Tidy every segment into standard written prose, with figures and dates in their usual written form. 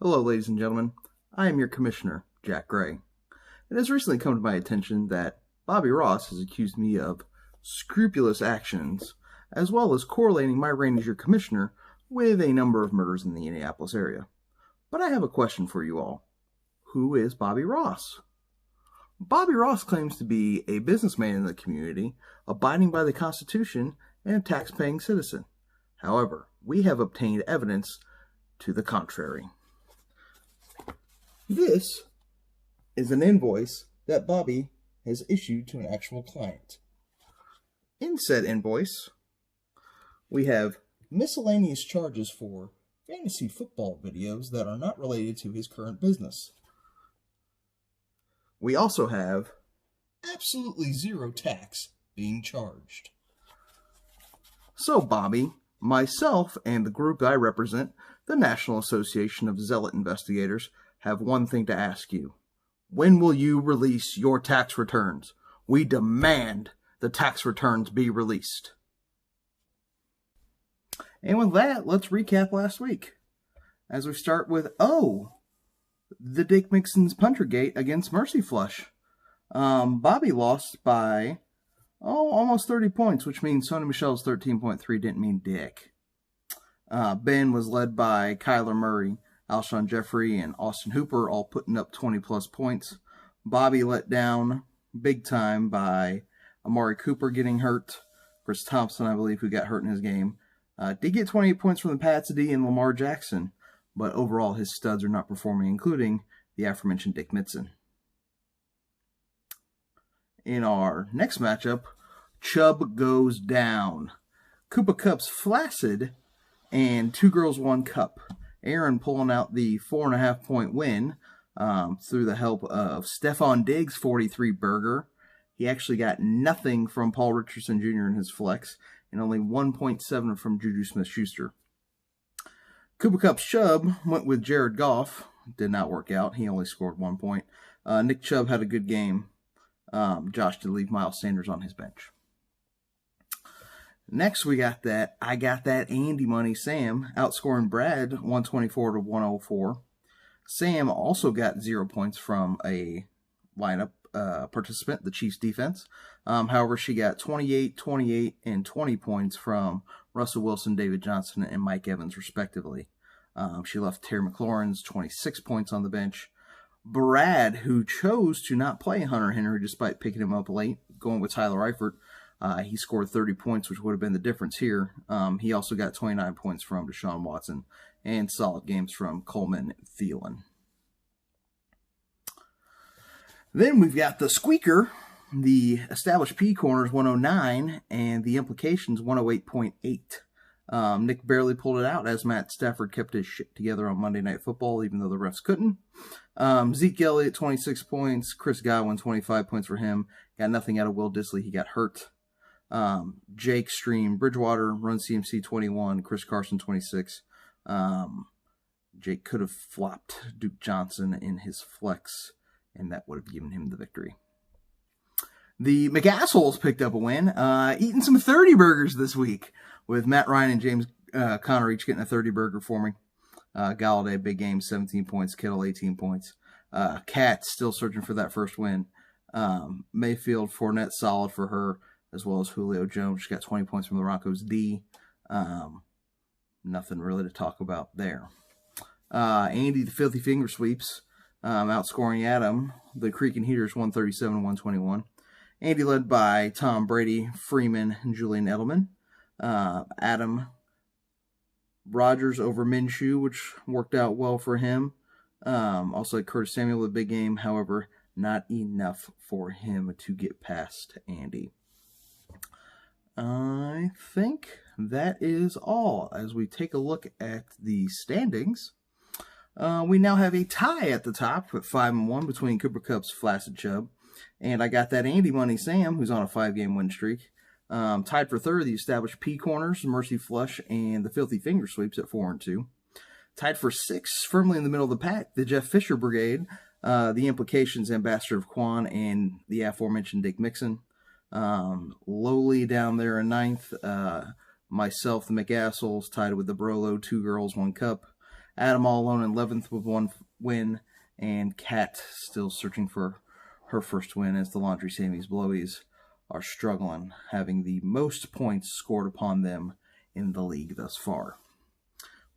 Hello, ladies and gentlemen. I am your commissioner, Jack Gray. It has recently come to my attention that Bobby Ross has accused me of scrupulous actions, as well as correlating my reign as your commissioner with a number of murders in the Indianapolis area. But I have a question for you all. Who is Bobby Ross? Bobby Ross claims to be a businessman in the community, abiding by the Constitution, and a tax-paying citizen. However, we have obtained evidence to the contrary. This is an invoice that Bobby has issued to an actual client. In said invoice, we have miscellaneous charges for fantasy football videos that are not related to his current business. We also have absolutely zero tax being charged. So, Bobby, myself, and the group I represent, the National Association of Zealot Investigators, have one thing to ask you. When will you release your tax returns? We demand the tax returns be released. And with that, let's recap last week. As we start with, the Dick Mixon's Puntergate against Mercy Flush. Bobby lost by, almost 30 points, which means Sony Michelle's 13.3 didn't mean Dick. Ben was led by Kyler Murray, Alshon Jeffrey, and Austin Hooper, all putting up 20-plus points. Bobby let down big time by Amari Cooper getting hurt. Chris Thompson, I believe, who got hurt in his game. Did get 28 points from the Pats D and Lamar Jackson, but overall his studs are not performing, including the aforementioned Dick Mitson. In our next matchup, Chubb goes down. Koopa Cup's flaccid, and Two Girls One Cup. Aaron pulling out the 4.5-point win through the help of Stefon Diggs' 43 burger. He actually got nothing from Paul Richardson Jr. in his flex, and only 1.7 from Juju Smith-Schuster. Koopa Cup's Chubb went with Jared Goff. Did not work out. He only scored 1 point. Nick Chubb had a good game. Josh did leave Miles Sanders on his bench. Next, we got that I got that Andy money. Sam outscoring Brad 124 to 104. Sam also got 0 points from a lineup participant, the Chiefs defense. However, she got 28, 28, and 20 points from Russell Wilson, David Johnson, and Mike Evans, respectively. She left Terry McLaurin's 26 points on the bench. Brad, who chose to not play Hunter Henry despite picking him up late, going with Tyler Eifert, he scored 30 points, which would have been the difference here. He also got 29 points from Deshaun Watson and solid games from Coleman and Thielen. Then we've got the squeaker, the established P corners 109 and the implications 108.8. Nick barely pulled it out as Matt Stafford kept his shit together on Monday Night Football, even though the refs couldn't. Zeke Elliott, 26 points. Chris Godwin, 25 points for him. Got nothing out of Will Dissly. He got hurt. Jake Stream Bridgewater, Run CMC 21, Chris Carson 26. Jake could have flopped Duke Johnson in his flex, and that would have given him the victory. The McAssholes picked up a win, eating some 30 burgers this week, with Matt Ryan and James Conner each getting a 30 burger for me. Galladay, big game, 17 points. Kittle, 18 points. Kat still searching for that first win. Mayfield, Fournette, solid for her, as well as Julio Jones. She got 20 points from the Broncos D. Nothing really to talk about there. Andy, the Filthy Finger Sweeps, outscoring Adam, the Creek and Heaters, 137-121. Andy led by Tom Brady, Freeman, and Julian Edelman. Adam Rodgers over Minshew, which worked out well for him. Also had Curtis Samuel with a big game. However, not enough for him to get past Andy. I think that is all. As we take a look at the standings, we now have a tie at the top at 5-1 between Cooper Cup's Flaccid Chubb. And I got that Andy Money Sam, who's on a 5-game win streak. Tied for third, the established P Corners, Mercy Flush, and the Filthy Finger Sweeps at 4-2. Tied for sixth, firmly in the middle of the pack, the Jeff Fisher Brigade, the Implications Ambassador of Quan, and the aforementioned Dick Mixon. Lowly down there in ninth. Myself, the McAssholes, tied with the Brolo, 2 Girls, 1 Cup. Adam all alone in 11th with 1 win. And Kat still searching for her first win as the Laundry Sammys Blowies are struggling, having the most points scored upon them in the league thus far.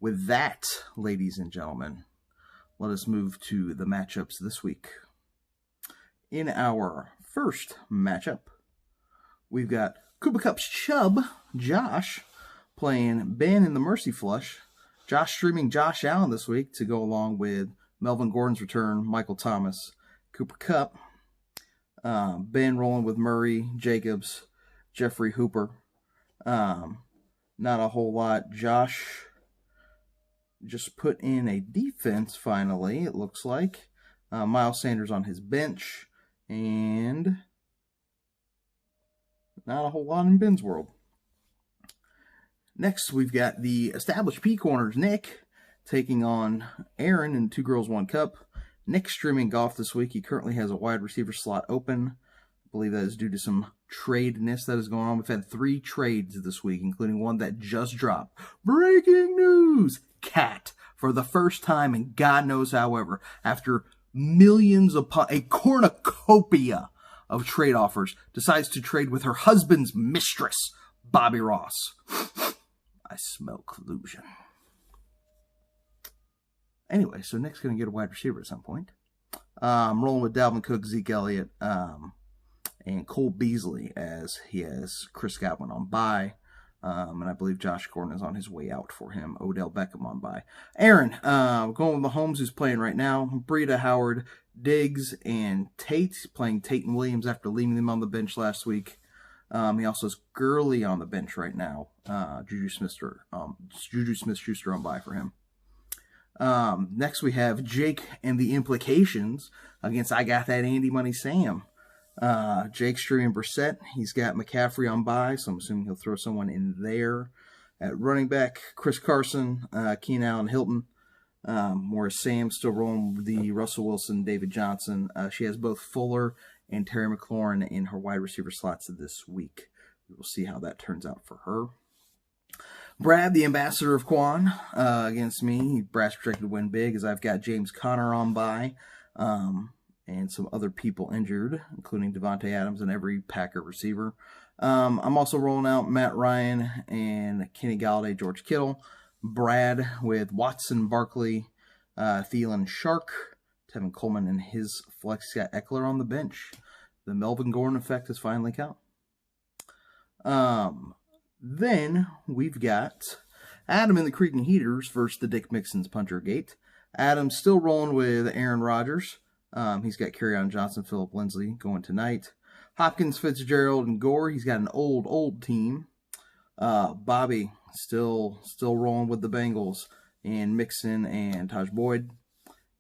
With that, ladies and gentlemen, let us move to the matchups this week. In our first matchup, we've got Koopa Cup's Chub, Josh, playing Ben in the Mercy Flush. Josh streaming Josh Allen this week to go along with Melvin Gordon's return, Michael Thomas, Cooper Cup. Ben rolling with Murray, Jacobs, Jeffrey Hooper. Not a whole lot. Josh just put in a defense finally, it looks like. Miles Sanders on his bench. And not a whole lot in Ben's world. Next, we've got the established P Corners, Nick, taking on Aaron in 2 Girls 1 Cup. Nick's streaming golf this week. He currently has a wide receiver slot open. I believe that is due to some tradeness that is going on. We've had 3 trades this week, including one that just dropped. Breaking news! Kat, for the first time in God knows however, after millions upon a cornucopia of trade offers, decides to trade with her husband's mistress, Bobby Ross. I smell collusion. Anyway, so Nick's going to get a wide receiver at some point. I'm rolling with Dalvin Cook, Zeke Elliott, and Cole Beasley as he has Chris Godwin on bye. And I believe Josh Gordon is on his way out for him. Odell Beckham on bye. Aaron, going with Mahomes, who's playing right now. Breida, Howard, Diggs, and Tate, playing Tate and Williams after leaving them on the bench last week. He also has Gurley on the bench right now. Juju Smith-Schuster on bye for him. Next we have Jake and the Implications against I Got That Andy Money Sam. Jake's streaming Brissett. He's got McCaffrey on bye, so I'm assuming he'll throw someone in there. At running back, Chris Carson, Keenan Allen Hilton. Whereas Sam's still rolling with the Russell Wilson, David Johnson. She has both Fuller and Terry McLaurin in her wide receiver slots this week. We will see how that turns out for her. Brad, the ambassador of Quan, against me. Brad's projected to win big as I've got James Conner on bye. And some other people injured, including Devontae Adams and every Packer receiver. I'm also rolling out Matt Ryan and Kenny Galladay, George Kittle. Brad with Watson, Barkley, Thielen, Shark, Tevin Coleman, and his flex got Eckler on the bench. The Melvin Gordon effect has finally come. Then we've got Adam in the Cretan Heaters versus the Dick Mixon's Puncher Gate. Adam's still rolling with Aaron Rodgers. He's got Kerryon Johnson, Phillip Lindsay going tonight. Hopkins, Fitzgerald, and Gore. He's got an old team. Bobby still rolling with the Bengals and Mixon and Taj Boyd.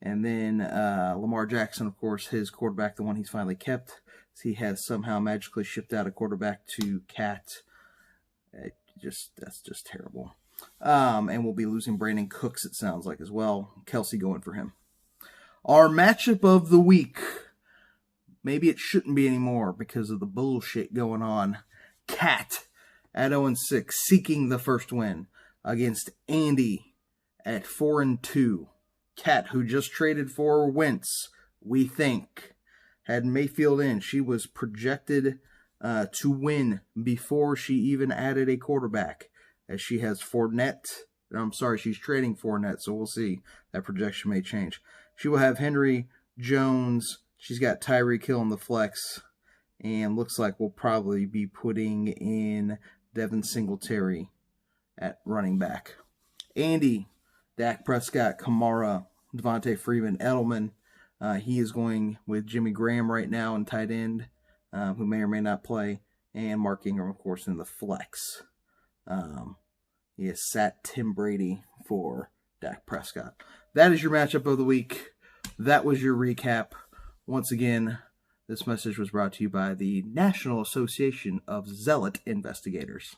And then Lamar Jackson, of course, his quarterback, the one he's finally kept. He has somehow magically shipped out a quarterback to Cat. That's just terrible. And we'll be losing Brandon Cooks, it sounds like, as well. Kelsey going for him. Our matchup of the week. Maybe it shouldn't be anymore because of the bullshit going on. Cat at 0-6, seeking the first win against Andy at 4-2. Cat, who just traded for Wentz, we think, had Mayfield in. She was projected to win before she even added a quarterback, as she has Fournette. I'm sorry, she's trading Fournette, so we'll see. That projection may change. She will have Henry, Jones. She's got Tyreek Hill in the flex. And looks like we'll probably be putting in Devin Singletary at running back. Andy, Dak Prescott, Kamara, Devontae Freeman, Edelman. He is going with Jimmy Graham right now in tight end, who may or may not play. And Mark Ingram, of course, in the flex. He has sat Tim Brady for Dak Prescott. That is your matchup of the week. That was your recap. Once again, this message was brought to you by the National Association of Zealot Investigators.